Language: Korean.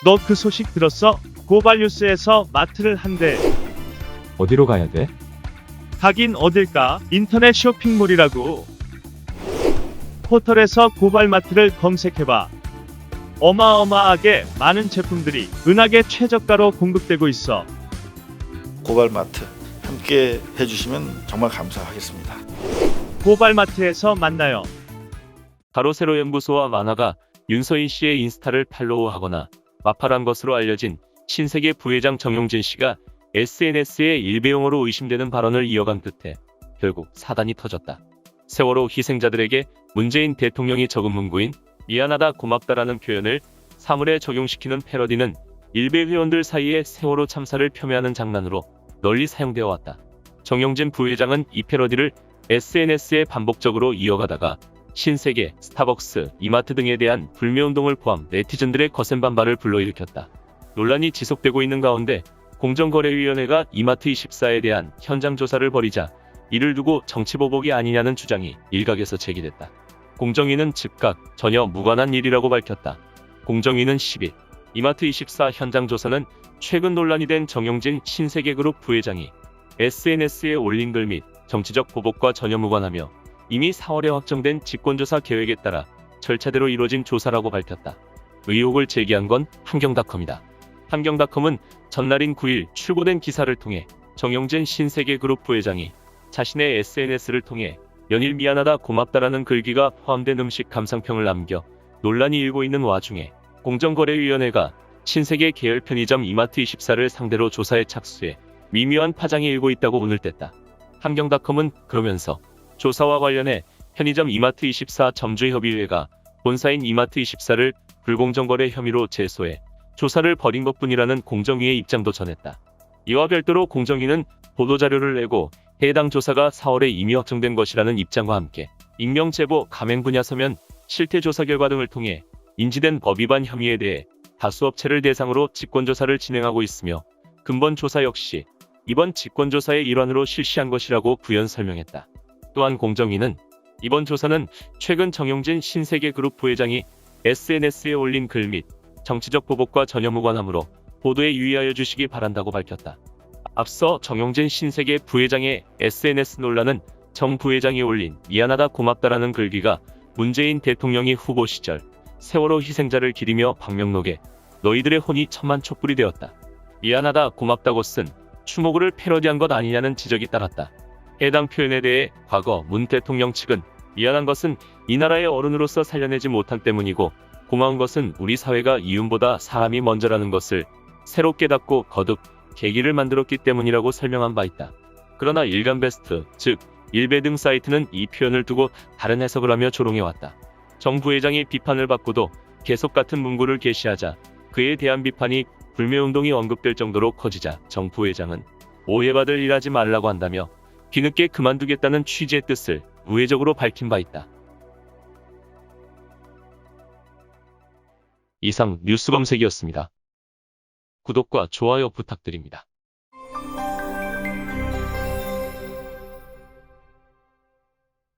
너 그 소식 들었어? 고발뉴스에서 마트를 한대. 어디로 가야 돼? 가긴 어딜까? 인터넷 쇼핑몰이라고. 포털에서 고발마트를 검색해봐. 어마어마하게 많은 제품들이 은하계 최저가로 공급되고 있어. 고발마트 함께 해주시면 정말 감사하겠습니다. 고발마트에서 만나요. 가로세로 연구소와 만화가 윤서인 씨의 인스타를 팔로우하거나 마팔한 것으로 알려진 신세계 부회장 정용진 씨가 SNS에 일배용어로 의심되는 발언을 이어간 끝에 결국 사단이 터졌다. 세월호 희생자들에게 문재인 대통령이 적은 문구인 미안하다 고맙다라는 표현을 사물에 적용시키는 패러디는 일베 회원들 사이에 세월호 참사를 폄훼하는 장난으로 널리 사용되어 왔다. 정용진 부회장은 이 패러디를 SNS에 반복적으로 이어가다가 신세계, 스타벅스, 이마트 등에 대한 불매운동을 포함 네티즌들의 거센 반발을 불러일으켰다. 논란이 지속되고 있는 가운데 공정거래위원회가 이마트24에 대한 현장 조사를 벌이자 이를 두고 정치보복이 아니냐는 주장이 일각에서 제기됐다. 공정위는 즉각 전혀 무관한 일이라고 밝혔다. 공정위는 10일 이마트24 현장 조사는 최근 논란이 된 정용진 신세계그룹 부회장이 SNS에 올린 글 및 정치적 보복과 전혀 무관하며 이미 4월에 확정된 직권조사 계획에 따라 절차대로 이루어진 조사라고 밝혔다. 의혹을 제기한 건 한경닷컴이다. 한경닷컴은 전날인 9일 출고된 기사를 통해 정용진 신세계그룹 부회장이 자신의 SNS를 통해 연일 미안하다 고맙다라는 글귀가 포함된 음식 감상평을 남겨 논란이 일고 있는 와중에 공정거래위원회가 신세계 계열 편의점 이마트24를 상대로 조사에 착수해 미묘한 파장이 일고 있다고 오늘 뗐다. 한경닷컴은 그러면서 조사와 관련해 편의점 이마트24 점주협의회가 본사인 이마트24를 불공정거래 혐의로 제소해 조사를 벌인 것뿐이라는 공정위의 입장도 전했다. 이와 별도로 공정위는 보도자료를 내고 해당 조사가 4월에 이미 확정된 것이라는 입장과 함께 익명 제보, 가맹 분야 서면, 실태 조사 결과 등을 통해 인지된 법 위반 혐의에 대해 다수 업체를 대상으로 직권조사를 진행하고 있으며 근본 조사 역시 이번 직권조사의 일환으로 실시한 것이라고 부연 설명했다. 또한 공정위는 이번 조사는 최근 정용진 신세계그룹 부회장이 SNS에 올린 글 및 정치적 보복과 전혀 무관하므로 보도에 유의하여 주시기 바란다고 밝혔다. 앞서 정용진 신세계 부회장의 SNS 논란은 정 부회장이 올린 미안하다 고맙다라는 글귀가 문재인 대통령이 후보 시절 세월호 희생자를 기리며 방명록에 너희들의 혼이 천만 촛불이 되었다. 미안하다 고맙다고 쓴 추모글을 패러디한 것 아니냐는 지적이 따랐다. 해당 표현에 대해 과거 문 대통령 측은 미안한 것은 이 나라의 어른으로서 살려내지 못한 때문이고 고마운 것은 우리 사회가 이윤보다 사람이 먼저라는 것을 새로 깨닫고 거듭 계기를 만들었기 때문이라고 설명한 바 있다. 그러나 일간베스트, 즉 일베 등 사이트는 이 표현을 두고 다른 해석을 하며 조롱해왔다. 정 부회장이 비판을 받고도 계속 같은 문구를 게시하자 그에 대한 비판이 불매운동이 언급될 정도로 커지자 정 부회장은 오해받을 일하지 말라고 한다며 뒤늦게 그만두겠다는 취지의 뜻을 우회적으로 밝힌 바 있다. 이상 뉴스검색이었습니다. 구독과 좋아요 부탁드립니다.